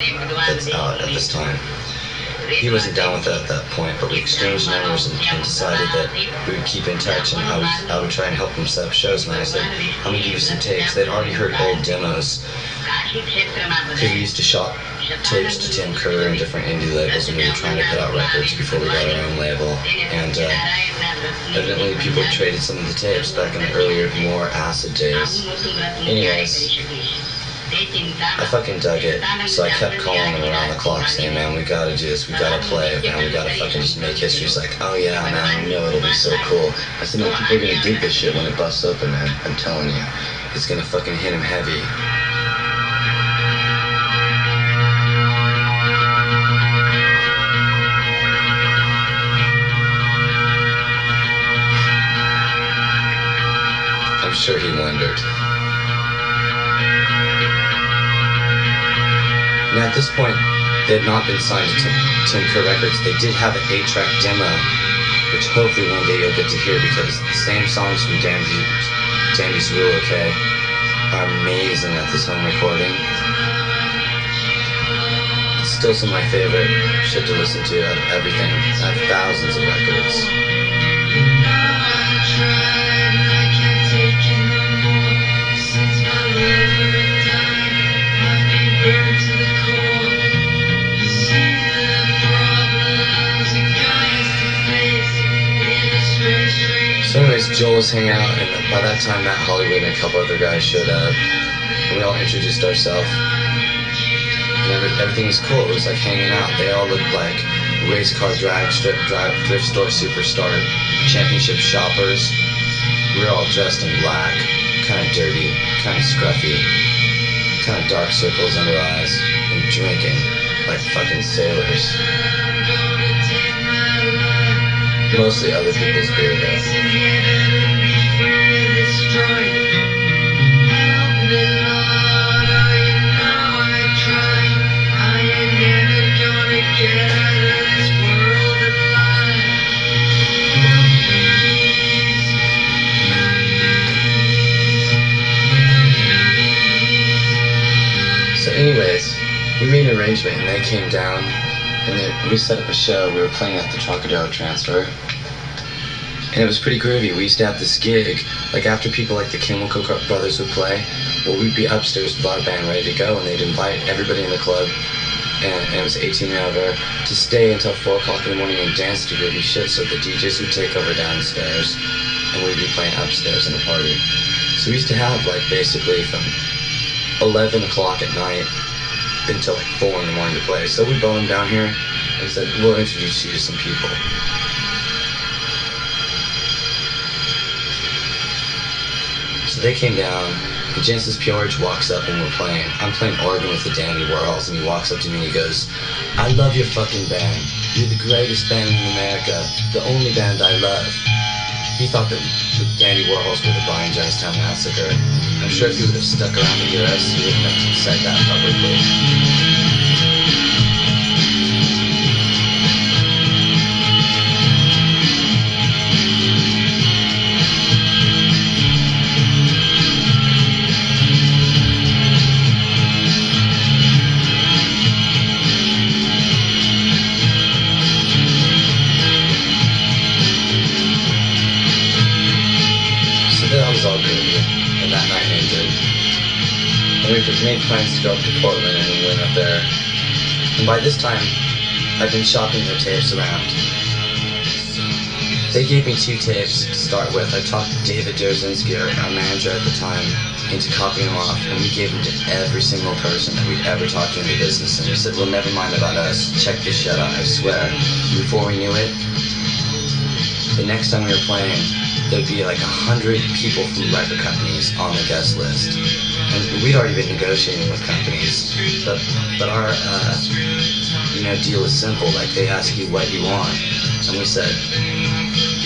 that's out at this time. He wasn't down with it at that point, but we exchanged numbers and decided that we would keep in touch, and I would try and help him set up shows. And I said, I'm going to give you some tapes. They'd already heard old demos, because we used to shop tapes to Tim Kerr and different indie labels, and we were trying to put out records before we got our own label. And evidently people traded some of the tapes back in the earlier, more acid days. Anyways, I fucking dug it, so I kept calling him around the clock saying, man, we gotta do this, we gotta play, man, we gotta fucking just make history. He's like, oh yeah, man, I know, it'll be so cool. I said, man, people are gonna dig this shit when it busts open, man, I'm telling you. It's gonna fucking hit him heavy. I'm sure he wondered. And at this point, they had not been signed to Tim Kerr Records. They did have an 8-track demo, which hopefully one day you'll get to hear, because the same songs from Dandy's Rule, okay, are amazing at this home recording. It's still some of my favorite shit to listen to out of everything. I have thousands of records. So anyways, Joel was hanging out, and by that time Matt Hollywood and a couple other guys showed up, and we all introduced ourselves, and everything was cool. It was like hanging out. They all looked like race car thrift store superstar championship shoppers. We were all dressed in black, kind of dirty, kind of scruffy, kind of dark circles under eyes, and drinking like fucking sailors. Mostly other people's beer, though. So anyways, we made an arrangement, and they came down. And we set up a show. We were playing at the Trocadero Transfer, and it was pretty groovy. We used to have this gig, like after people like the Chemical Brothers would play, well, we'd be upstairs with our band ready to go, and they'd invite everybody in the club, and it was 18 and over, to stay until 4 o'clock in the morning and dance to groovy shit. So the DJs would take over downstairs, and we'd be playing upstairs in a party. So we used to have like basically from 11 o'clock at night until like 4 in the morning to play. So we brought them down here and said, we'll introduce you to some people. So they came down, and Jancis Pjorge walks up and we're playing. I'm playing organ with the Dandy Warhols, and he walks up to me and he goes, I love your fucking band. You're the greatest band in America, the only band I love. He thought that the Dandy Warhols were the Brian Jonestown Massacre. I'm sure if he would have stuck around to hear us, he wouldn't have said that publicly. So that was all good. And that night ended. And we made plans to go up to Portland, and we went up there. And by this time, I've been shopping their tapes around. They gave me 2 tapes to start with. I talked David Derzinski, our manager at the time, into copying them off, and we gave them to every single person that we'd ever talked to in the business. And we said, well, never mind about us. Check this shit out, I swear. Before we knew it, the next time we were playing, there'd be like 100 people from record companies on the guest list. And we'd already been negotiating with companies, but our deal is simple. Like, they ask you what you want, and we said,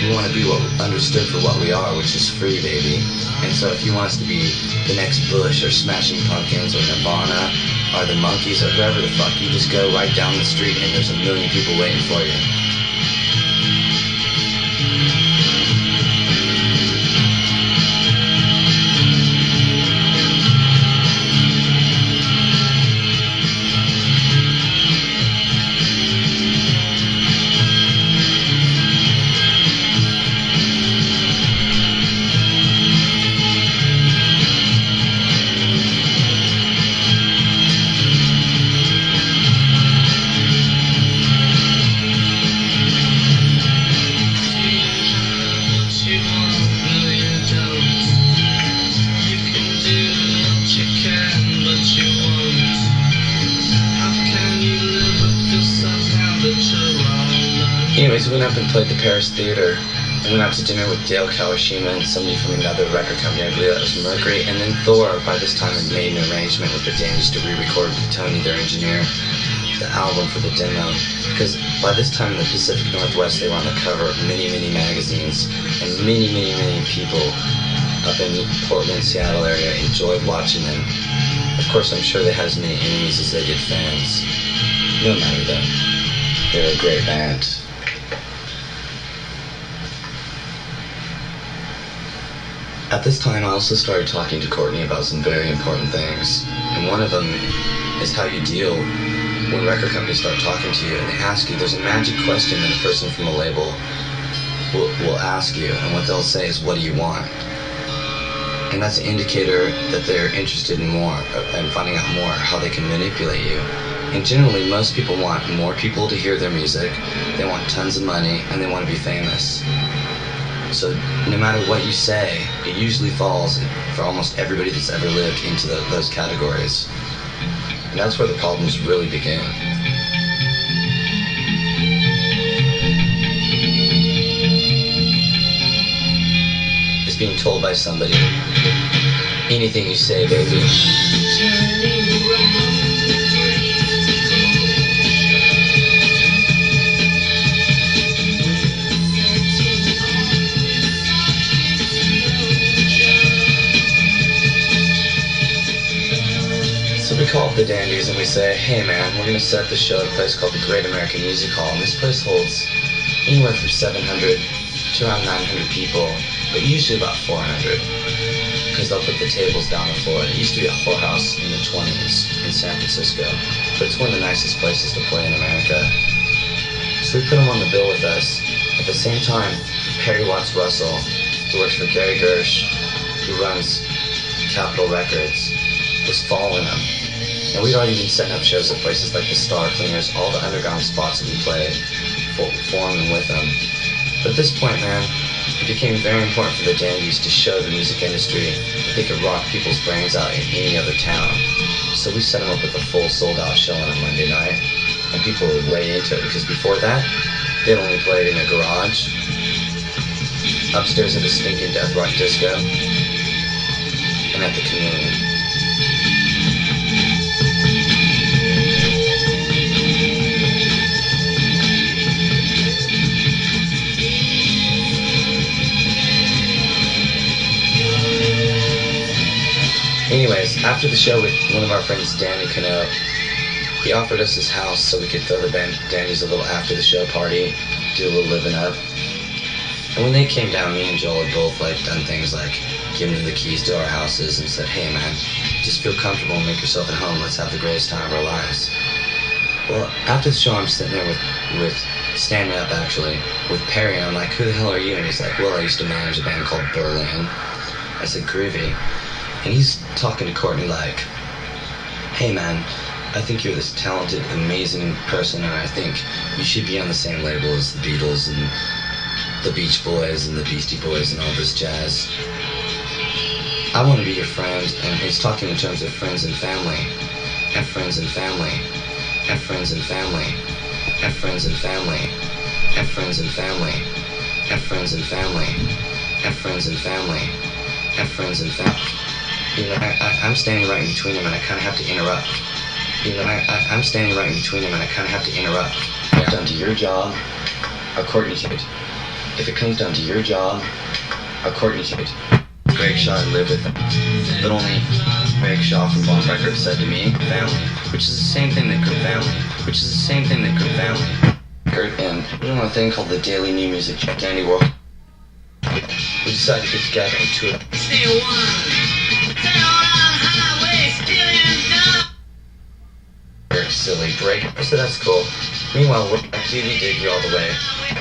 we want to be understood for what we are, which is free, baby. And so if you want us to be the next Bush or Smashing Pumpkins or Nirvana or the Monkees or whoever the fuck, you just go right down the street and there's a million people waiting for you. we went up and played the Paris Theater. And went out to dinner with Dale Kawashima and somebody from another record company. I believe that was Mercury. And then Thor, by this time, had made an arrangement with the Dandies to re-record with Tony, their engineer, the album for the demo. Because by this time in the Pacific Northwest, they were on the cover of many, many magazines. And many, many, many people up in Portland, Seattle area enjoyed watching them. Of course, I'm sure they had as many enemies as they did fans. No matter though. They were a great band. At this time, I also started talking to Courtney about some very important things. And one of them is how you deal when record companies start talking to you and they ask you, there's a magic question that a person from a label will ask you, and what they'll say is, what do you want? And that's an indicator that they're interested in more and finding out more how they can manipulate you. And generally, most people want more people to hear their music, they want tons of money, and they want to be famous. So no matter what you say, it usually falls, for almost everybody that's ever lived, into those categories. And that's where the problems really begin. It's being told by somebody, anything you say, baby. We call up the Dandies and we say, hey man, we're going to set the show at a place called the Great American Music Hall. And this place holds anywhere from 700 to around 900 people, but usually about 400, because they'll put the tables down the floor. It used to be a whorehouse in the 20s in San Francisco, but it's one of the nicest places to play in America. So we put them on the bill with us. At the same time, Perry Watts Russell, who works for Gary Gersh, who runs Capitol Records, was following them. And we'd already been setting up shows at places like the Star Cleaners, all the underground spots that we played, for them with them. But at this point, man, it became very important for the Dandies to show the music industry that they could rock people's brains out in any other town. So we set them up with a full sold-out show on a Monday night, and people were way into it, because before that, they'd only played in a garage, upstairs at a stinking death rock disco, and at the Chameleon. Anyways, after the show with one of our friends, Danny Cano, he offered us his house so we could throw the Dandies a little after the show party, do a little living up. And when they came down, me and Joel had both done things like given them the keys to our houses and said, hey man, just feel comfortable and make yourself at home. Let's have the greatest time of our lives. Well, after the show, I'm sitting there with standing up actually, with Perry, and I'm like, who the hell are you? And he's like, well, I used to manage a band called Berlin. I said, groovy. And he's talking to Courtney like, hey man, I think you're this talented, amazing person, and I think you should be on the same label as the Beatles and the Beach Boys and the Beastie Boys and all this jazz. I want to be your friend. And he's talking in terms of friends and family, and friends and family, and friends and family, and friends and family, and friends and family, and friends and family, and friends and family, and friends and family. You know, I'm standing right in between them, and I kind of have to interrupt. You know, I'm standing right in between them, and I kind of have to interrupt. If it comes down to your job, or Courtney's it. If it comes down to your job, or Courtney's it. Greg Shaw lived with them, but only Greg Shaw from Bomb Records said to me, family, which is the same thing that group family, which is the same thing that group family. And we're on a thing called the Daily New Music Dandy World. We decided to get together and tour. Silly break. I said, that's cool. Meanwhile, we're like, dude, we dig you all the way.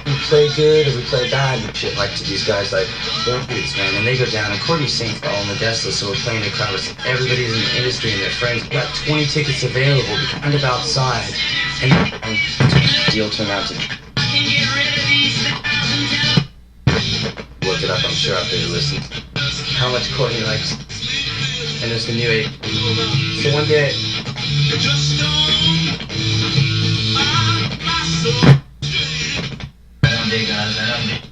We play good or we play bad and shit like to these guys like, they're dudes, man. And they go down, and Courtney's singing for all on the guest list, so we're playing the crowd with everybody's in the industry and their friends. We got 20 tickets available. We kind of outside. And the deal turned out to look it up, I'm sure, after you listen. How much Courtney likes. And there's the new 8. So one day, Bye.